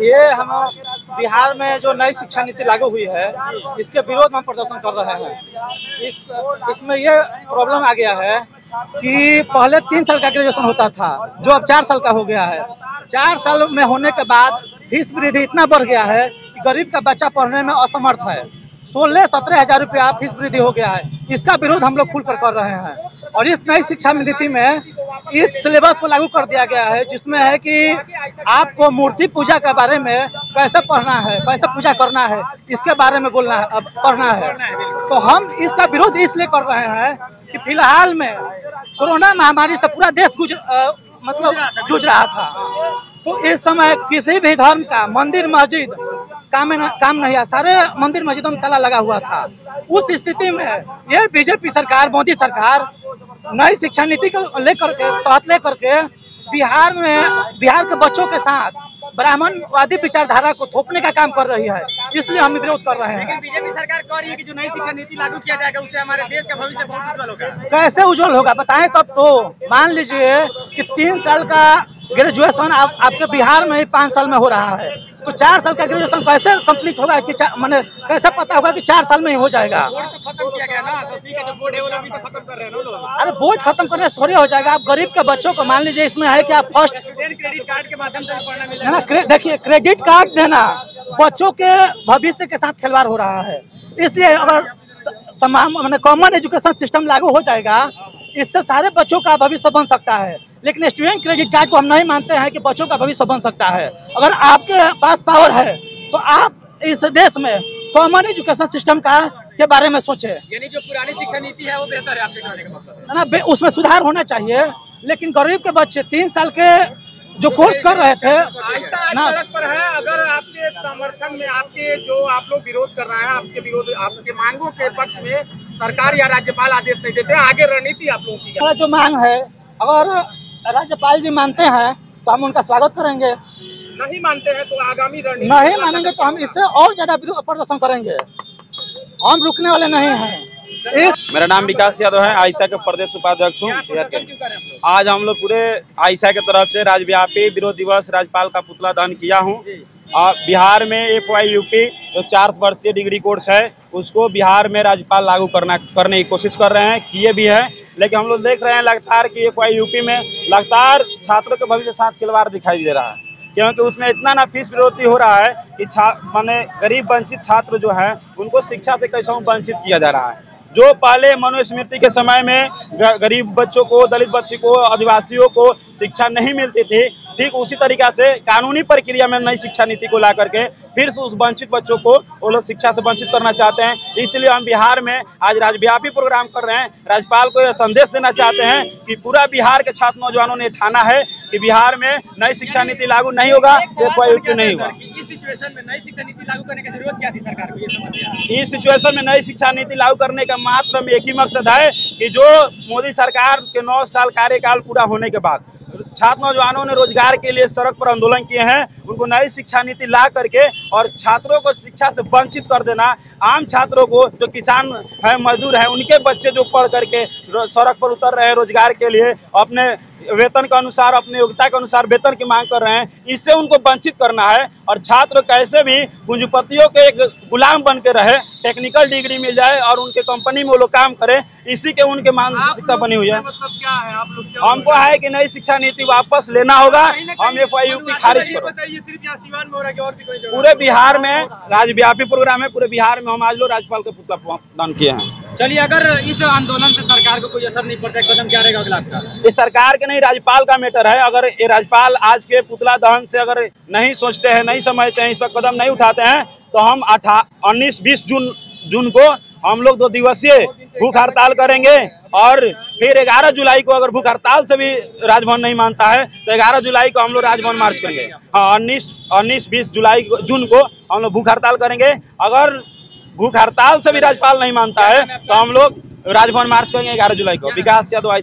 ये हम बिहार में जो नई शिक्षा नीति लागू हुई है इसके विरोध में हम प्रदर्शन कर रहे हैं। इसमें ये प्रॉब्लम आ गया है कि पहले 3 साल का ग्रेजुएशन होता था जो अब 4 साल का हो गया है। 4 साल में होने के बाद फीस वृद्धि इतना बढ़ गया है कि गरीब का बच्चा पढ़ने में असमर्थ है। 16-17 हज़ार रुपया फीस वृद्धि हो गया है। इसका विरोध हम लोग खुलकर कर रहे हैं। और इस नई शिक्षा नीति में इस सिलेबस को लागू कर दिया गया है जिसमें है कि आपको मूर्ति पूजा के बारे में कैसे पढ़ना है, कैसे पूजा करना है, इसके बारे में बोलना है, पढ़ना है। तो हम इसका विरोध इसलिए कर रहे हैं कि फिलहाल में कोरोना महामारी से पूरा देश जूझ रहा था। तो इस समय किसी भी धर्म का मंदिर मस्जिद काम नहीं है। सारे मंदिर मस्जिदों में ताला लगा हुआ था। उस स्थिति में ये बीजेपी सरकार, मोदी सरकार नई शिक्षा नीति को लेकर के बिहार के बच्चों के साथ ब्राह्मणवादी विचारधारा को थोपने का काम कर रही है। इसलिए हम विरोध कर रहे हैं। लेकिन बीजेपी सरकार कह रही है कि जो नई शिक्षा नीति लागू किया जाएगा उससे हमारे देश का भविष्य बहुत उज्जवल होगा। कैसे उज्जवल होगा बताएं तब तो। मान लीजिए कि 3 साल का ग्रेजुएशन आपके बिहार में ही 5 साल में हो रहा है, तो 4 साल का ग्रेजुएशन कैसे कंप्लीट होगा कि मैंने कैसे पता होगा कि 4 साल में ही हो जाएगा। बोर्ड तो खत्म किया गया ना, 10वीं का जो बोर्ड है वो लोग भी तो खत्म कर रहे हैं लोग। अरे बोर्ड खत्म करने से थोड़ी हो जाएगा। आप गरीब के बच्चों को मान लीजिए इसमें है कि आप फर्स्ट स्टूडेंट क्रेडिट कार्ड के माध्यम से पढ़ना मिलेगा ना। देखिए क्रेडिट कार्ड देना बच्चों के भविष्य के साथ खिलवाड़ हो रहा है। इसलिए अगर कॉमन एजुकेशन सिस्टम लागू हो जाएगा इससे सारे बच्चों का भविष्य बन सकता है। लेकिन स्टूडेंट क्रेडिट कार्ड को हम नहीं मानते हैं कि बच्चों का भविष्य बन सकता है। अगर आपके पास पावर है तो आप इस देश में कॉमन एजुकेशन सिस्टम के बारे में सोचे। यानी जो पुरानी शिक्षा नीति है वो बेहतर है आपके कहने का मतलब है ना, उसमें सुधार होना चाहिए। लेकिन गरीब के बच्चे 3 साल के जो कोर्स कर रहे थे ना पर है। अगर आपके समर्थन में आपके जो आप लोग विरोध कर रहे हैं, आपके मांगों के पक्ष में सरकार या राज्यपाल आदेश नहीं देते, आगे रणनीति आप लोगों की जो मांग है अगर राज्यपाल जी मानते हैं तो हम उनका स्वागत करेंगे। नहीं मानते हैं तो आगामी रणनीति नहीं मानेंगे तो हम इससे और ज्यादा प्रदर्शन करेंगे। हम रुकने वाले नहीं हैं। मेरा नाम विकास यादव है, आईसा के प्रदेश उपाध्यक्ष हूँ। आज हम लोग पूरे आईसा के तरफ से राज्यव्यापी विरोध दिवस राज्यपाल का पुतला दहन किया हूँ। बिहार में FYUP जो 4 वर्षीय डिग्री कोर्स है उसको बिहार में राज्यपाल लागू करने की कोशिश कर रहे हैं, किए भी है। लेकिन हम लोग देख रहे हैं लगातार कि FYUP में लगातार छात्रों के भविष्य के साथ खिलवाड़ दिखाई दे रहा है, क्योंकि उसमें इतना ना फीस वृद्धि हो रहा है कि माने गरीब वंचित छात्र जो है उनको शिक्षा से कैसे वंचित किया जा रहा है। जो पहले मनुस्मृति के समय में गरीब बच्चों को, दलित बच्चों को, आदिवासियों को शिक्षा नहीं मिलती थी, ठीक उसी तरीका से कानूनी प्रक्रिया में नई शिक्षा नीति को ला करके फिर से उस वंचित बच्चों को वो लोग शिक्षा से वंचित करना चाहते हैं। इसलिए हम बिहार में आज राज्यव्यापी प्रोग्राम कर रहे हैं। राज्यपाल को यह संदेश देना चाहते हैं कि पूरा बिहार के छात्र नौजवानों ने ठाना है कि बिहार में नई शिक्षा नीति लागू नहीं होगा, FYUP नहीं होगा। इस सिचुएशन में नई शिक्षा नीति लागू करने की जरूरत क्या थी सरकार को, ये समझिए। इस सिचुएशन में नई शिक्षा नीति लागू करने का मात्र में एक ही मकसद है कि जो मोदी सरकार के 9 साल कार्यकाल पूरा होने के बाद छात्र नौजवानों ने रोजगार के लिए सड़क पर आंदोलन किए हैं, उनको नई शिक्षा नीति ला करके और छात्रों को शिक्षा से वंचित कर देना। आम छात्रों को जो किसान है, मजदूर है, उनके बच्चे जो पढ़ करके सड़क पर उतर रहे हैं रोजगार के लिए, अपने वेतन के अनुसार, अपनी योग्यता के अनुसार वेतन की मांग कर रहे हैं, इससे उनको वंचित करना है। और छात्र कैसे भी पूंजीपतियों के एक गुलाम बन के रहे, टेक्निकल डिग्री मिल जाए और उनके कंपनी में वो लोग काम करें, इसी के उनके मानसिकता बनी हुई है। मतलब क्या है आप लोग हमको है कि नई शिक्षा नीति वापस लेना होगा। हम FYUP खारिज करो। पूरे बिहार में राज्यव्यापी प्रोग्राम है। पूरे बिहार में हम आज लोग राज्यपाल के पुतला दान किए हैं। चलिए, अगर इस आंदोलन से सरकार को कोई असर नहीं पड़ता है, कदम क्या रहेगा अगला आपका? ये सरकार के नहीं, राज्यपाल का मैटर है। अगर ये राज्यपाल आज के पुतला दहन से अगर नहीं सोचते हैं, नहीं समझते हैं, इस पर कदम नहीं उठाते हैं, तो हम 19-20 जून को हम लोग 2 दिवसीय भूख हड़ताल करेंगे। और फिर 11 जुलाई को अगर भूख हड़ताल से भी राजभवन नहीं मानता है तो 11 जुलाई को हम लोग राजभवन मार्च करेंगे। हाँ, 19-20 जून को हम लोग भूख हड़ताल करेंगे। अगर भूख हड़ताल से भी राज्यपाल नहीं मानता है तो हम लोग राजभवन मार्च करेंगे 11 जुलाई को। विकास यादव।